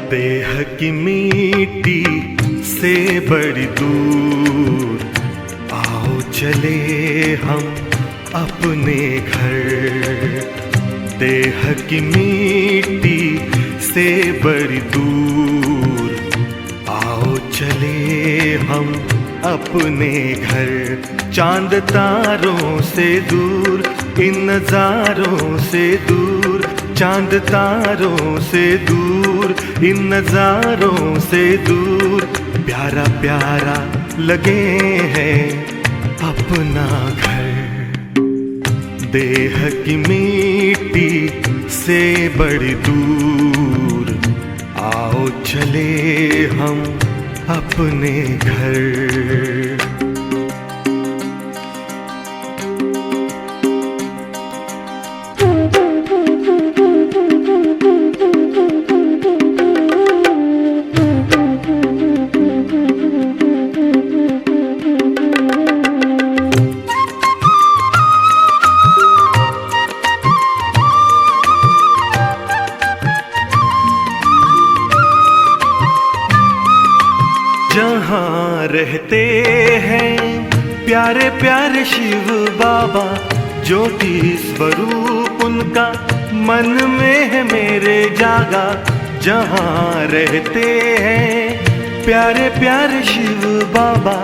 देह की मिट्टी से बड़ी दूर आओ चले हम अपने घर। देह की मिट्टी से बड़ी दूर आओ चले हम अपने घर। चांद तारों से दूर, इन नज़ारों से दूर, चांद तारों से दूर, इन नज़ारों से दूर, प्यारा प्यारा लगे हैं अपना घर। देह की मिट्टी से बड़ी दूर आओ चले हम अपने घर। जहाँ रहते हैं प्यारे प्यारे शिव बाबा, ज्योति स्वरूप उनका मन में है मेरे जागा। जहाँ रहते हैं प्यारे प्यारे शिव बाबा,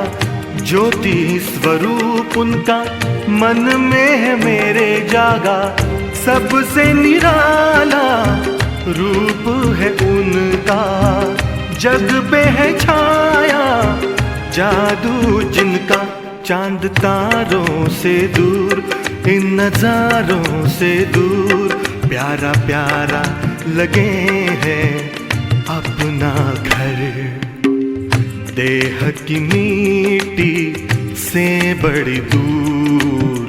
ज्योति स्वरूप उनका मन में है मेरे जागा। सबसे निराला रूप है उनका, जग पे है छाया जादू जिनका। चांद तारों से दूर, इन नज़ारों से दूर, प्यारा प्यारा लगे हैं अपना घर। देह की मिट्टी से बड़ी दूर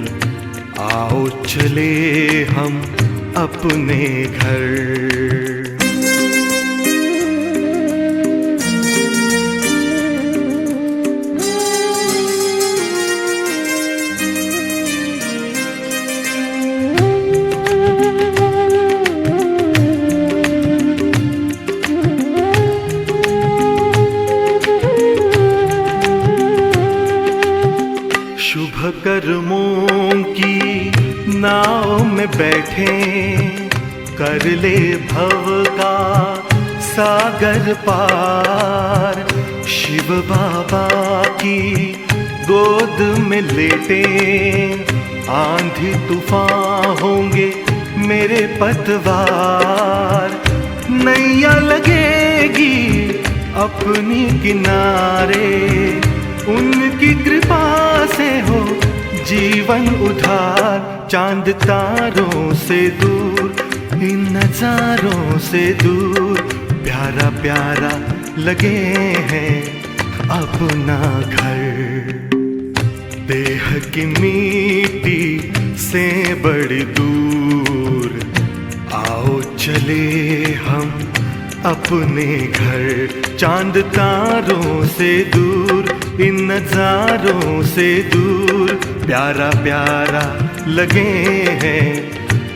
आओ चले हम अपने घर। शुभ कर्मों की नाव में बैठे, कर ले भव का सागर पार। शिव बाबा की गोद में लेटे, आंधी तूफान होंगे मेरे पतवार। नैया लगेगी अपनी किनारे, उनकी कृपा से हो जीवन उधार। चांद तारों से दूर, इन नज़ारों से दूर, प्यारा प्यारा लगे हैं अपना घर। देह की मिट्टी से बड़ी दूर आओ चले हम अपने घर। चांद तारों से दूर, इन नज़ारों से दूर, प्यारा प्यारा लगे हैं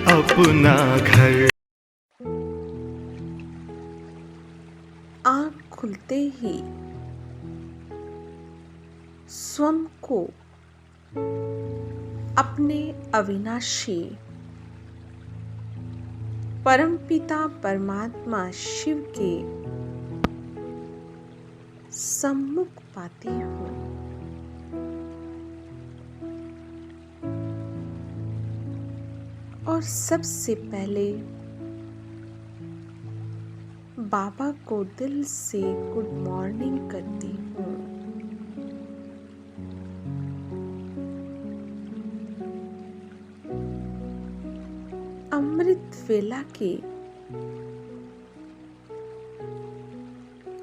अपना घर। आँख खुलते ही स्वयं को अपने अविनाशी परमपिता परमात्मा शिव के सम्मुख पाती हूँ। और सबसे पहले बाबा को दिल से गुड मॉर्निंग करती हूँ। अमृत वेला के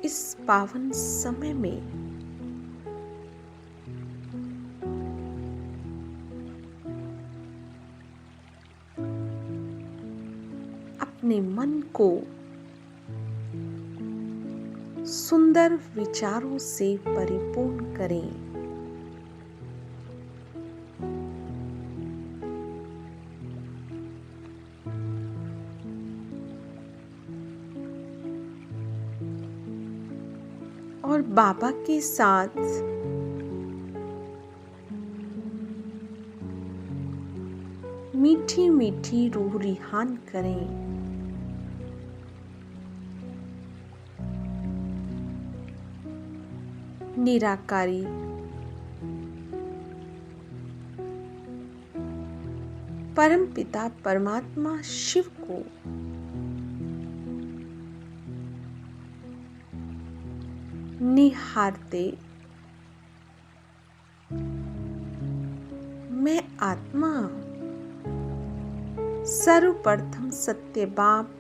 इस पावन समय में अपने मन को सुंदर विचारों से परिपूर्ण करें। और बाबा के साथ मीठी मीठी रूह रिहान करें। निराकारी परमपिता परमात्मा शिव को निहारते मैं आत्मा सर्वप्रथम सत्य बाप,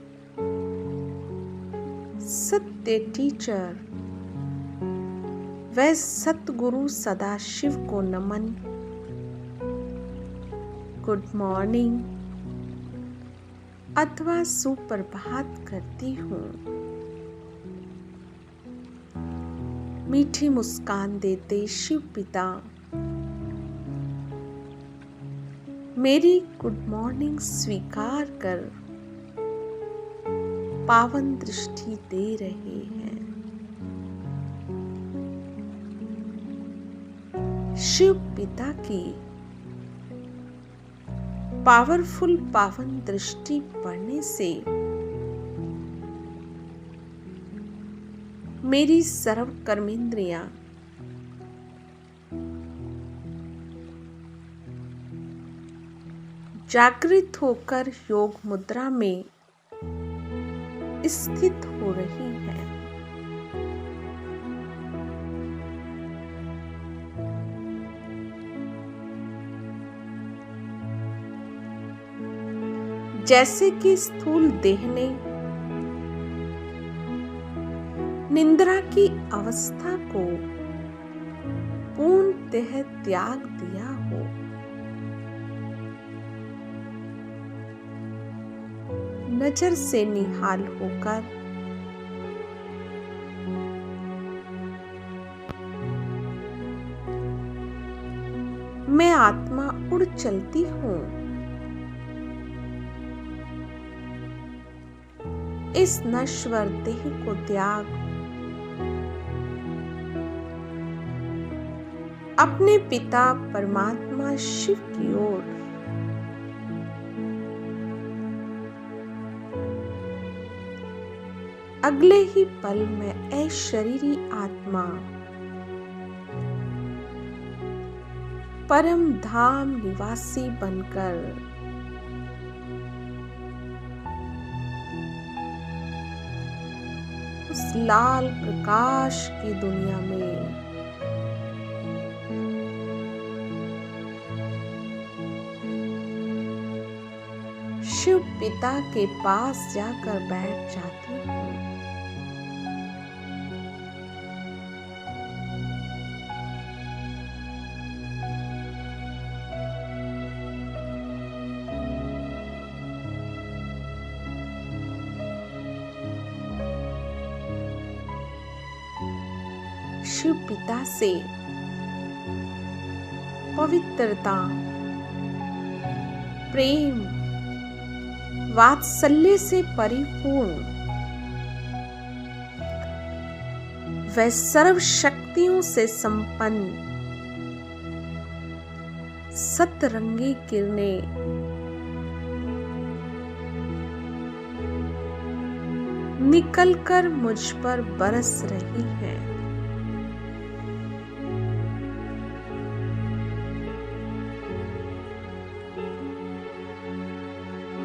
सत्य टीचर व सतगुरु सदाशिव को नमन। गुड मॉर्निंग अथवा सुप्रभात करती हूँ। मीठी मुस्कान देते शिव पिता मेरी गुड मॉर्निंग स्वीकार कर पावन दृष्टि दे रहे हैं। शिव पिता की पावरफुल पावन दृष्टि पड़ने से मेरी सर्व कर्मेंद्रियां जागृत होकर योग मुद्रा में स्थित हो रही है। जैसे कि स्थूल देह ने निंद्रा की अवस्था को पूर्णतः त्याग दिया हो, नजर से निहाल होकर मैं आत्मा उड़ चलती हूँ। इस नश्वर देह को त्याग अपने पिता परमात्मा शिव की ओर अगले ही पल में अशरीरी आत्मा परम धाम निवासी बनकर उस लाल प्रकाश की दुनिया में शिव पिता के पास जाकर बैठ जाती हूँ। शिव पिता से पवित्रता, प्रेम, वात्सल्य से परिपूर्ण व सर्व शक्तियों से संपन्न सतरंगी किरणें निकलकर मुझ पर बरस रही हैं।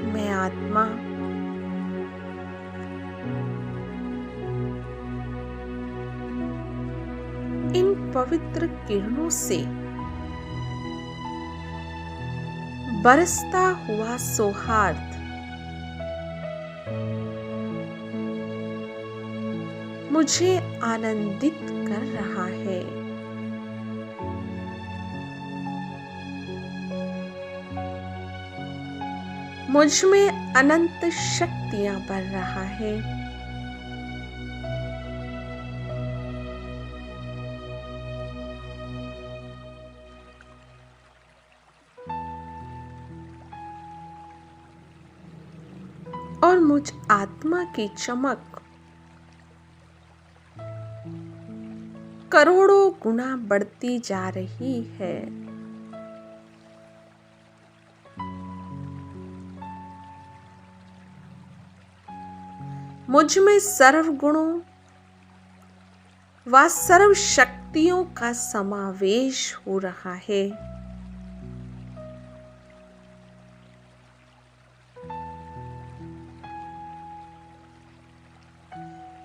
मैं आत्मा इन पवित्र किरणों से बरसता हुआ सौहार्द मुझे आनंदित कर रहा है। मुझ में अनंत शक्तियां बढ़ रहा है। और मुझ आत्मा की चमक करोड़ों गुना बढ़ती जा रही है। मुझ में सर्व गुणों व सर्व शक्तियों का समावेश हो रहा है।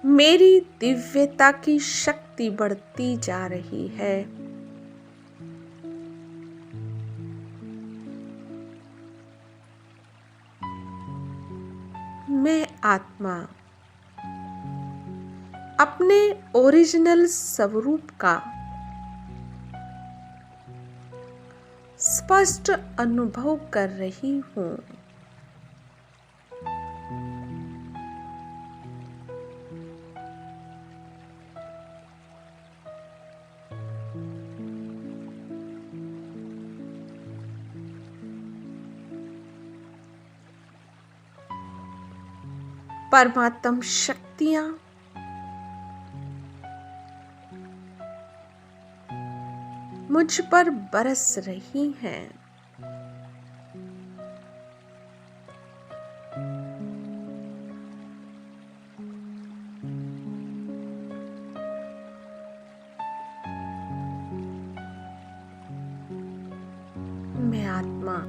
मेरी दिव्यता की शक्ति बढ़ती जा रही है। मैं आत्मा अपने ओरिजिनल स्वरूप का स्पष्ट अनुभव कर रही हूँ। परमात्म शक्तियां मुझ पर बरस रही हैं। मैं आत्मा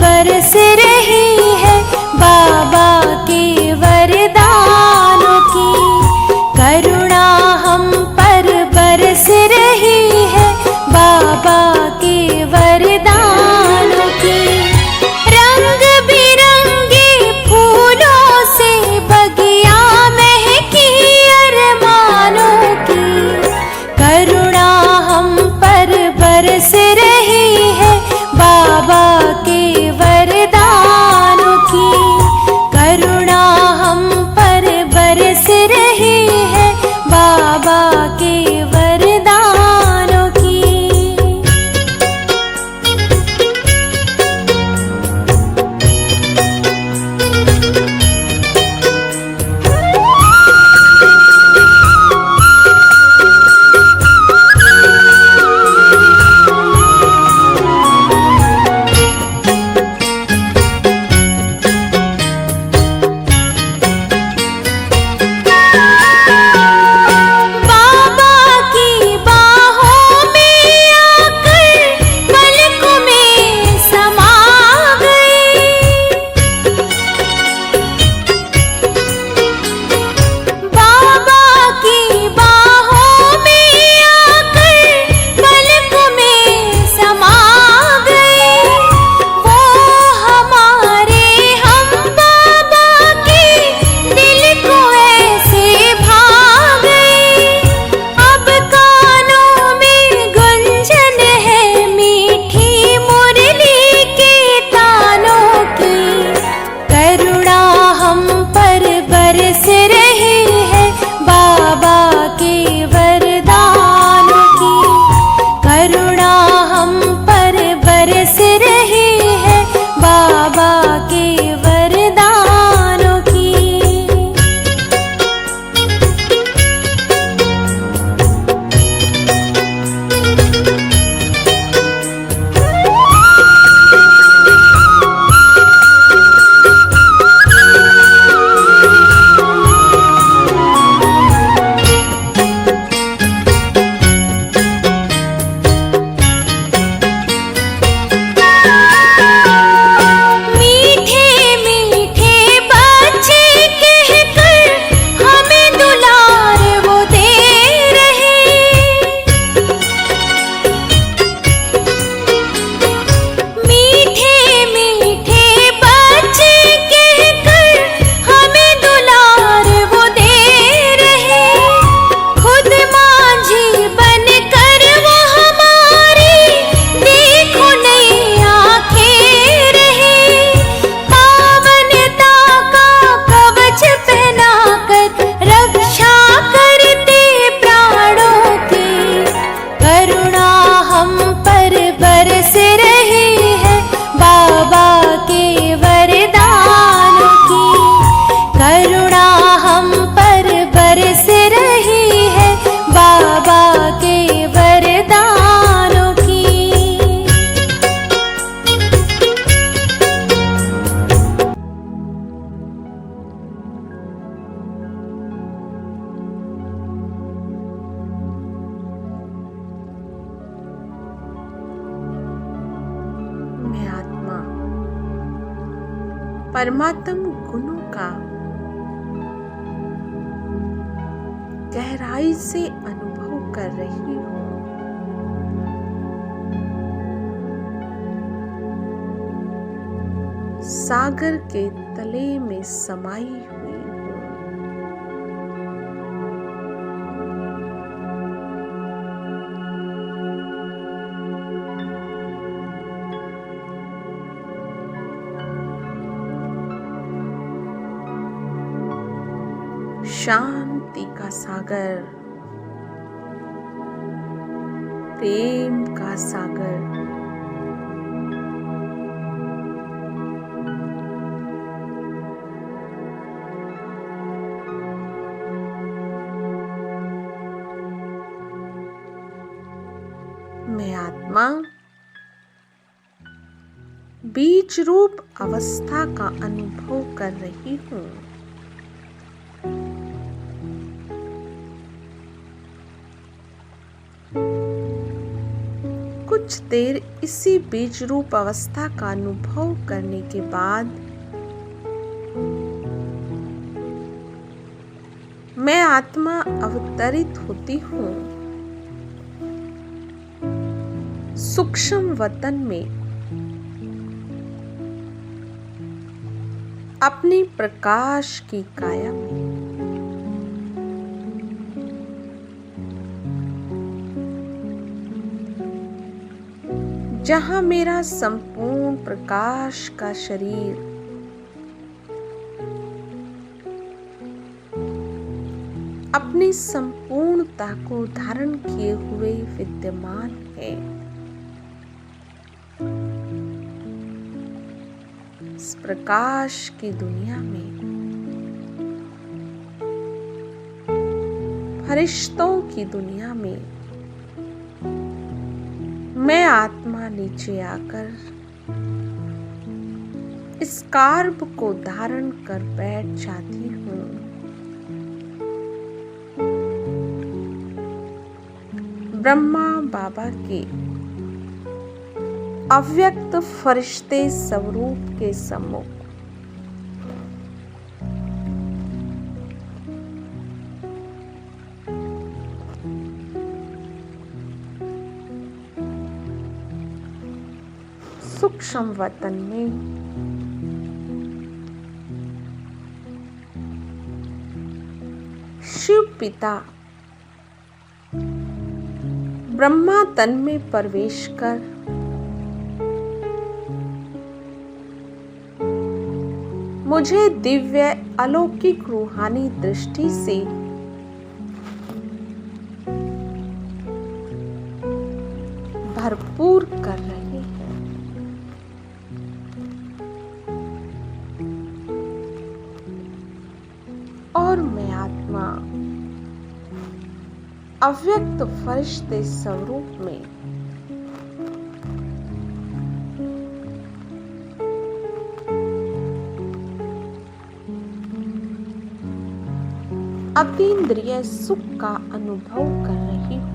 बरस रही है बाबा के वरदान परमात्म गुणों का गहराई से अनुभव कर रही हूँ। सागर के तले में समाई हुई हूँ। शांति का सागर, प्रेम का सागर, मैं आत्मा बीज रूप अवस्था का अनुभव कर रही हूँ। कुछ देर इसी बीज रूप अवस्था का अनुभव करने के बाद मैं आत्मा अवतरित होती हूँ सूक्ष्म वतन में, अपनी प्रकाश की काया में। जहां मेरा संपूर्ण प्रकाश का शरीर अपनी संपूर्णता को धारण किए हुए विद्यमान है। इस प्रकाश की दुनिया में फरिश्तों की दुनिया में मैं आत्मा नीचे आकर इस कार्ब को धारण कर बैठ जाती हूँ। ब्रह्मा बाबा के अव्यक्त फरिश्ते स्वरूप के सम्मुख सूक्ष्म वतन में शिव पिता ब्रह्मा तन में प्रवेश कर मुझे दिव्य अलौकिक रूहानी दृष्टि से भरपूर कर रहे हैं। और मैं आत्मा अव्यक्त फरिश्ते स्वरूप में अतीन्द्रिय सुख का अनुभव कर रही हूँ।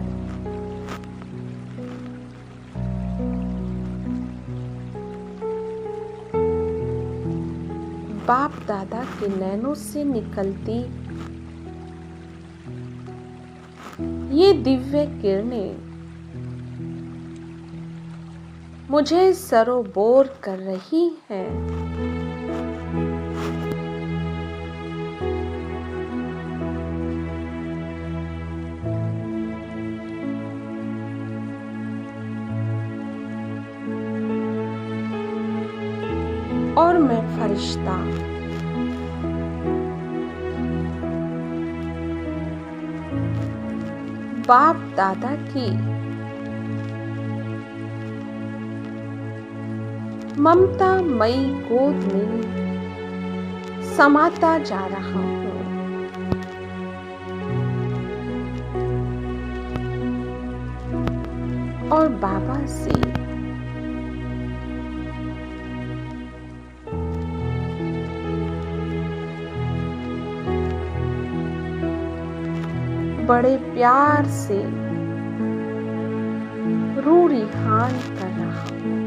बाप दादा के नैनों से निकलती ये दिव्य किरणें मुझे सरोबोर कर रही हैं। और मैं फरिश्ता बाप दादा की ममता मई गोद में समाता जा रहा हूँ। और बाबा से बड़े प्यार से रूरिहान कर रहा हूँ।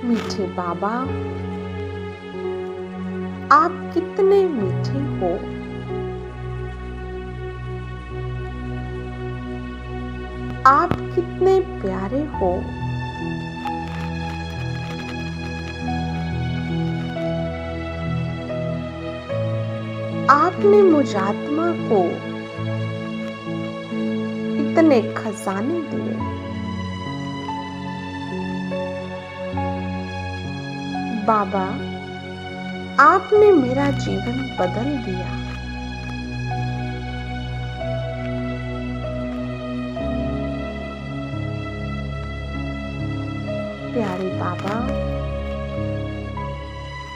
मीठे बाबा, आप कितने मीठे हो। आप कितने प्यारे हो। आपने मुझ आत्मा को इतने खजाने दिए। बाबा, आपने मेरा जीवन बदल दिया। प्यारे बाबा,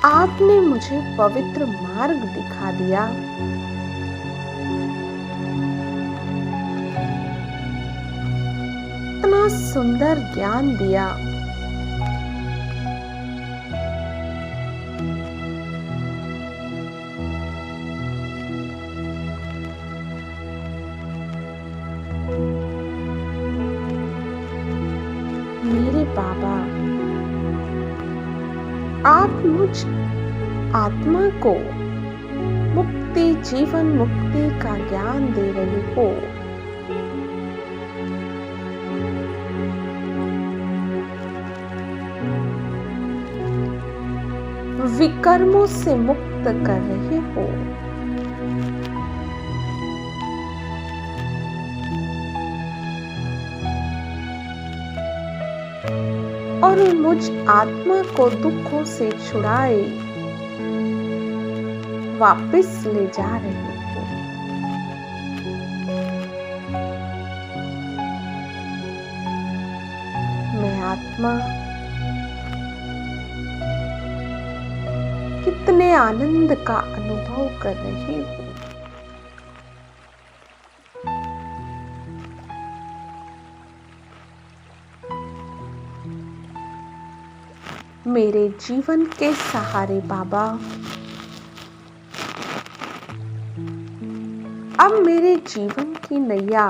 आपने मुझे पवित्र मार्ग दिखा दिया। इतना सुंदर ज्ञान दिया। मेरे बाबा, आप मुझ आत्मा को मुक्ति, जीवन मुक्ति का ज्ञान दे रहे हो। विकर्मों से मुक्त कर रहे हो। और मुझ आत्मा को दुखों से छुड़ाए वापस ले जा रहे हो। मैं आत्मा कितने आनंद का अनुभव कर रही हूँ। मेरे जीवन के सहारे बाबा, अब मेरे जीवन की नैया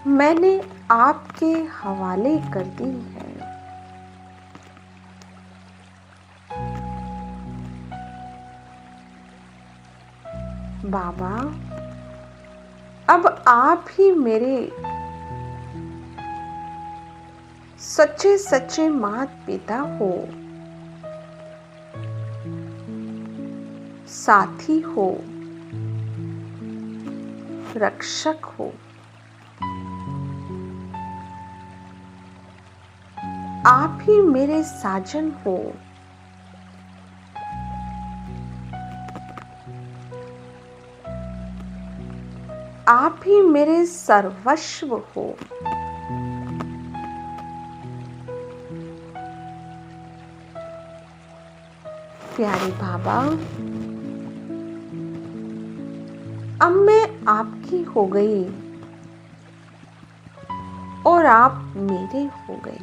मैंने आपके हवाले कर दी है। बाबा, अब आप ही मेरे सच्चे सच्चे माता पिता हो, साथी हो, रक्षक हो। आप ही मेरे साजन हो। आप ही मेरे सर्वस्व हो। प्यारे बाबा, अब मैं आपकी हो गई और आप मेरे हो गए।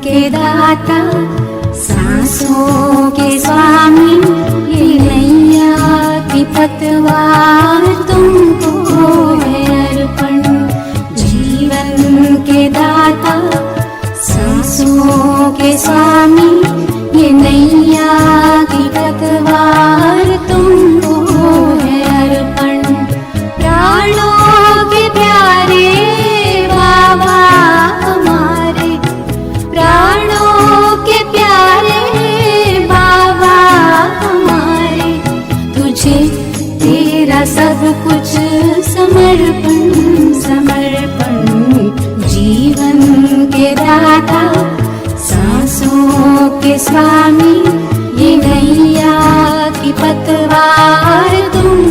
के दाता, सांसों के स्वामी, ये नैया की पतवार तुमको है अर्पण। जीवन के दाता, सांसों के स्वामी, ये नैया की पतवार तुमको है अर्पण। प्राणों के प्यारे बाबा हमारे, प्राणों के प्यारे बाबा हमारे, तुझे तेरा सब कुछ समर्पण समर्पण। जीवन के दाता, सांसों के स्वामी, ये नैया की पतवार तुम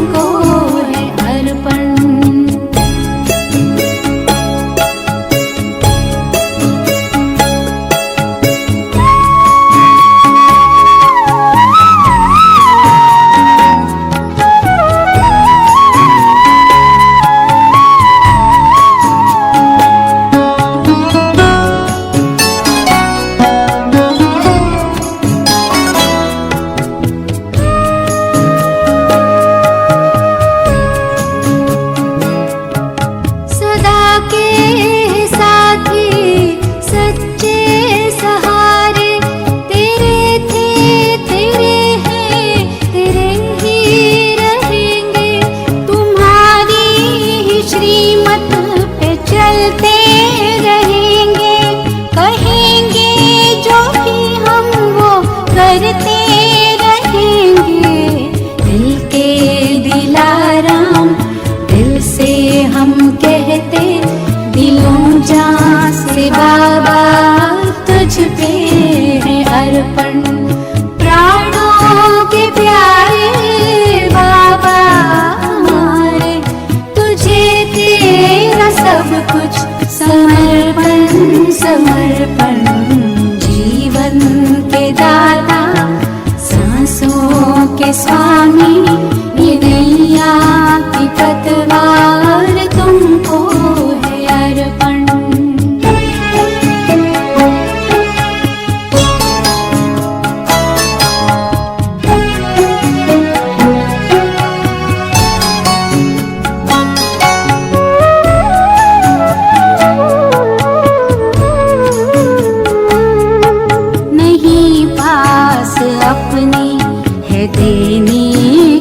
स्वामी ये नैया की पतवार तुमको है अर्पण। नहीं पास अपने है देने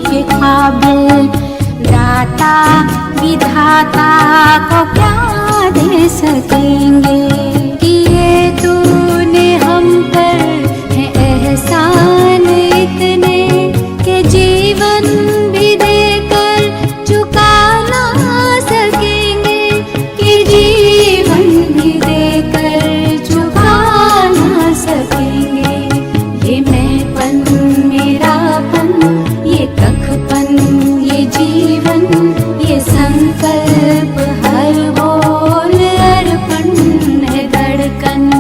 के काबिल, दाता विधाता को क्या दे सकेंगे। किए तूने हम पर है एहसान इतने के जीवन भी देकर चुका ना सकेंगे, कि जीवन भी देकर चुका ना सकेंगे। ये मैंपन मेरापन, ये कखपन, ये जीवन, ये संकल्प हर बोल अर्पण है धड़कन।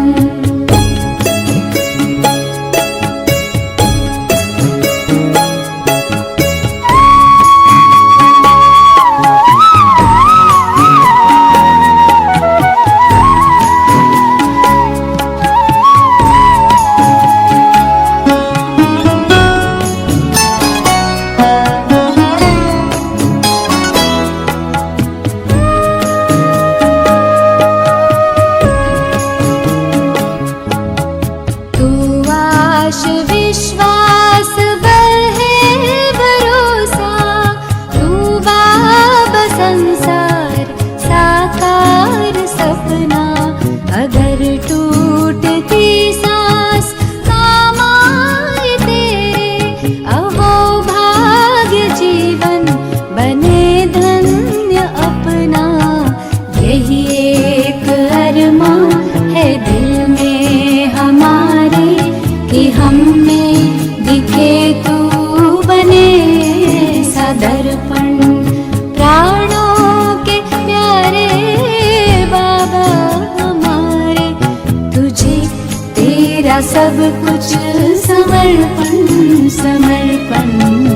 विश्वास बल है भरोसा, तू बाबा संसार साकार सपना। अगर टूटती सांस काम आए तेरे, अहो भाग्य जीवन बने धन्य अपना। यही एक अरमा है दिल में हमारे, कि हम में दिखे तू बने सदर्पण। प्राणों के प्यारे बाबा हमारे, तुझे तेरा सब कुछ समर्पण समर्पण।